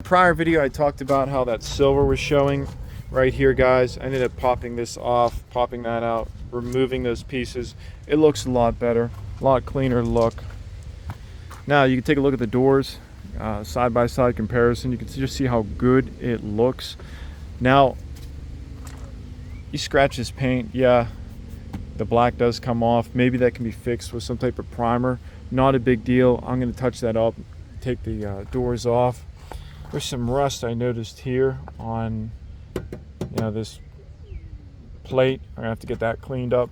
Prior video I talked about how that silver was showing right here, guys. I ended up popping this off, popping that out, removing those pieces. It looks a lot better, a lot cleaner look. Now you can take a look at the doors, side-by-side comparison. You can just see how good it looks. Now you scratch this paint, yeah, the black does come off. Maybe that can be fixed with some type of primer. Not a big deal. I'm going to touch that up, take the doors off. There's some rust I noticed here on this plate. I'm gonna have to get that cleaned up.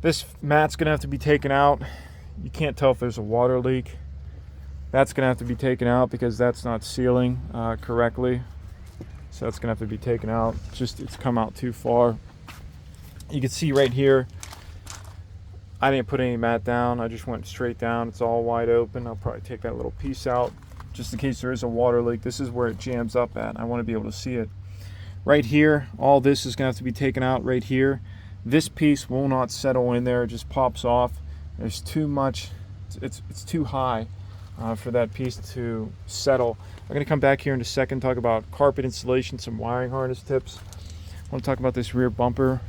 This mat's gonna have to be taken out. You can't tell if there's a water leak. That's gonna have to be taken out because that's not sealing correctly. So that's gonna have to be taken out. It's come out too far. You can see right here, I didn't put any mat down. I just went straight down. It's all wide open. I'll probably take that little piece out just in case there is a water leak. This is where it jams up at. I want to be able to see it. Right here, all this is going to have to be taken out right here. This piece will not settle in there. It just pops off. There's too much. It's too high for that piece to settle. I'm going to come back here in a second, talk about carpet installation, some wiring harness tips. I want to talk about this rear bumper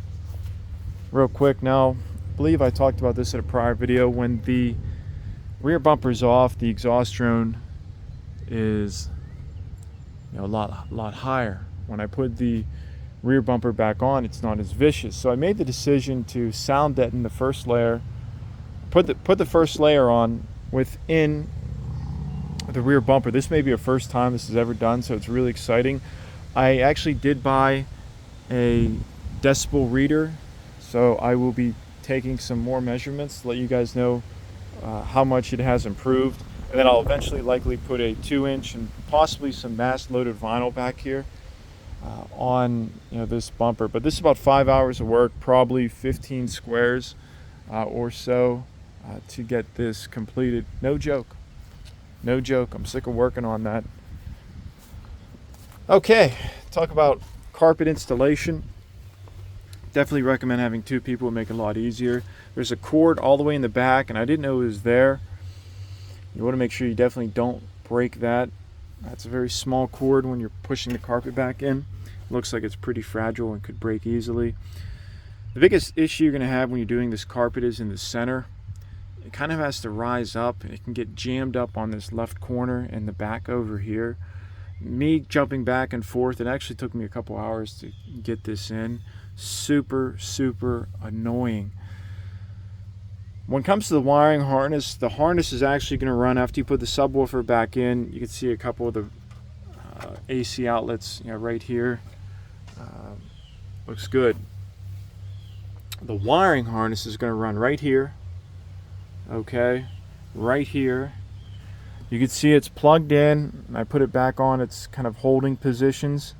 real quick. Now, I believe I talked about this in a prior video. When the rear bumper is off, the exhaust drone is a lot higher. When I put the rear bumper back on, it's not as vicious. So I made the decision to sound deaden the first layer, put the first layer on within the rear bumper. This may be a first time this is ever done, so it's really exciting. I actually did buy a decibel reader, so I will be taking some more measurements to let you guys know how much it has improved. And then I'll eventually likely put a 2-inch and possibly some mass-loaded vinyl back here on this bumper. But this is about 5 hours of work, probably 15 squares or so to get this completed. No joke. No joke. I'm sick of working on that. Okay, talk about carpet installation. Definitely recommend having 2 people. Make it a lot easier. There's a cord all the way in the back, and I didn't know it was there. You want to make sure you definitely don't break that. That's a very small cord when you're pushing the carpet back in. It looks like it's pretty fragile and could break easily. The biggest issue you're going to have when you're doing this carpet is in the center. It kind of has to rise up. It can get jammed up on this left corner and the back over here. Me jumping back and forth, it actually took me a couple hours to get this in. Super annoying. When it comes to the wiring harness, the harness is actually going to run after you put the subwoofer back in. You can see a couple of the AC outlets right here. Looks good. The wiring harness is going to run right here. Okay, right here. You can see it's plugged in. I put it back on. It's kind of holding positions.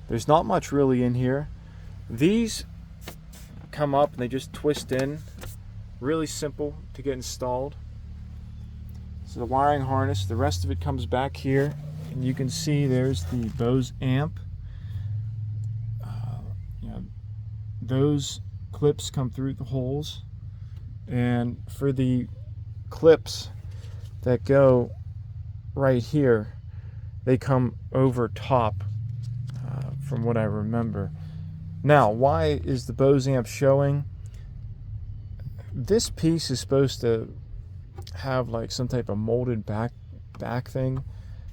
There's not much really in here. These come up and they just twist in. Really simple to get installed. So the wiring harness, the rest of it comes back here, and you can see there's the Bose amp. Those clips come through the holes, and for the clips that go right here, they come over top, from what I remember. Now, why is the Bose amp showing? This piece is supposed to have like some type of molded back thing.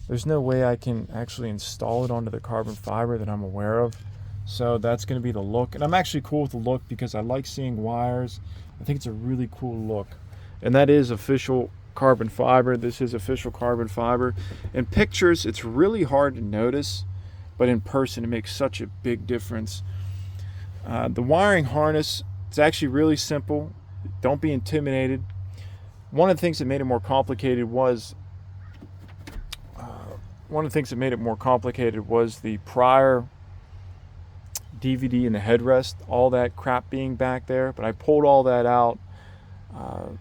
There's no way I can actually install it onto the carbon fiber that I'm aware of. So that's going to be the look. And I'm actually cool with the look because I like seeing wires. I think it's a really cool look. And that is official carbon fiber. This is official carbon fiber. In pictures, it's really hard to notice, but in person, it makes such a big difference. The wiring harness, it's actually really simple. Don't be intimidated. One of the things that made it more complicated was the prior DVD and the headrest, all that crap being back there. But I pulled all that out, and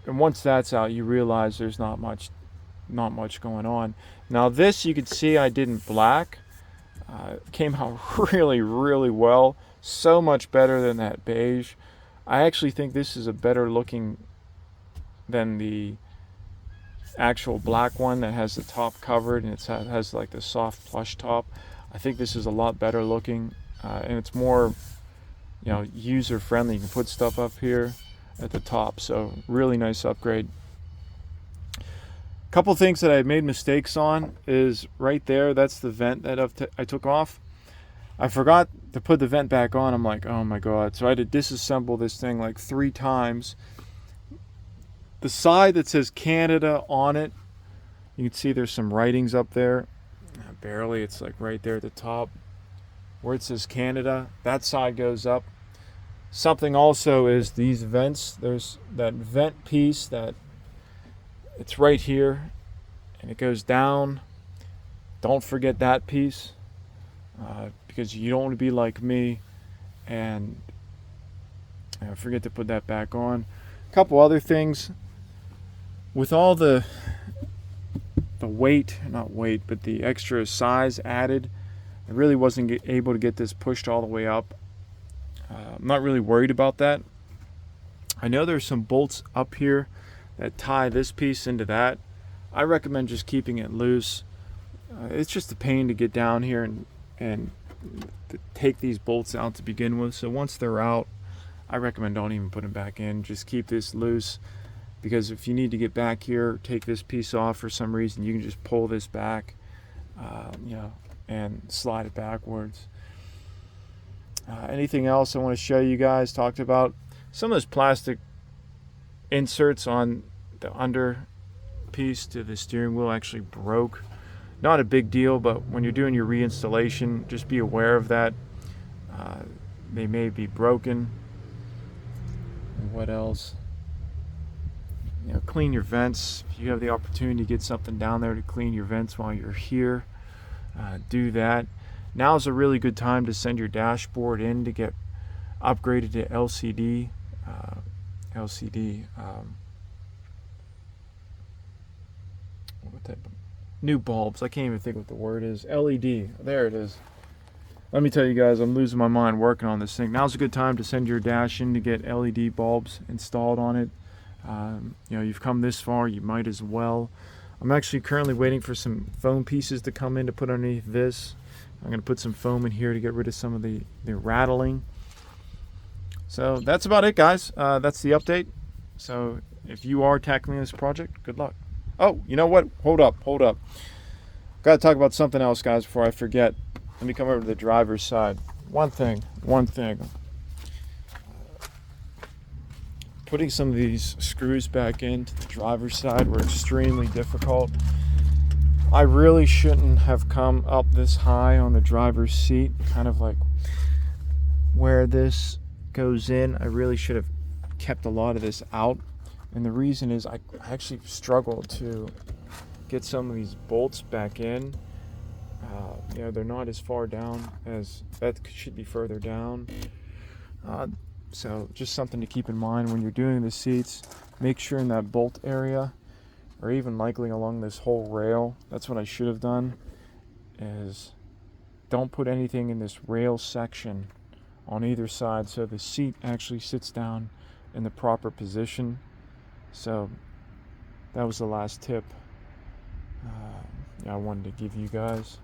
once that's out, you realize there's not much going on. Now this, you can see I did in black. Came out really well. So much better than that beige. I actually think this is a better looking than the actual black one that has the top covered and it has like the soft plush top. I think this is a lot better looking, and it's more, you know, user friendly. You can put stuff up here at the top, so really nice upgrade. Couple things that I made mistakes on is right there, that's the vent that I took off. I forgot to put the vent back on. I'm like, oh my god. So I had to disassemble this thing like 3 times. The side that says Canada on it, you can see there's some writings up there. Barely, it's like right there at the top. Where it says Canada, that side goes up. Something also is these vents. There's that vent piece that it's right here and it goes down. Don't forget that piece. Because you don't want to be like me and forget to put that back on. A couple other things. With all the weight, not weight, but the extra size added, I really wasn't able to get this pushed all the way up. I'm not really worried about that. I know there's some bolts up here that tie this piece into that. I recommend just keeping it loose. It's just a pain to get down here and to take these bolts out to begin with. So once they're out, I recommend don't even put them back in. Just keep this loose, because if you need to get back here, take this piece off for some reason, you can just pull this back, you know, and slide it backwards. Anything else I want to show you guys? Talked about some of those plastic inserts on the under piece to the steering wheel actually broke. Not a big deal, but when you're doing your reinstallation, just be aware of that. They may be broken. And what else? You know, clean your vents. If you have the opportunity to get something down there to clean your vents while you're here, do that. Now is a really good time to send your dashboard in to get upgraded to LCD. What type of new bulbs? I can't even think what the word is. LED. There it is. Let me tell you guys, I'm losing my mind working on this thing. Now's a good time to send your dash in to get LED bulbs installed on it. You know, you've come this far, you might as well. I'm actually currently waiting for some foam pieces to come in to put underneath this. I'm going to put some foam in here to get rid of some of the rattling. So that's about it, guys. That's the update. So if you are tackling this project, good luck. Oh, you know what? Hold up. Got to talk about something else, guys, before I forget. Let me come over to the driver's side. One thing. Putting some of these screws back into the driver's side were extremely difficult. I really shouldn't have come up this high on the driver's seat, kind of like where this goes in. I really should have kept a lot of this out. And the reason is I actually struggled to get some of these bolts back in. You know, they're not as far down as that, should be further down. So just something to keep in mind when you're doing the seats. Make sure in that bolt area, or even likely along this whole rail, that's what I should have done, is don't put anything in this rail section on either side so the seat actually sits down in the proper position. So that was the last tip I wanted to give you guys.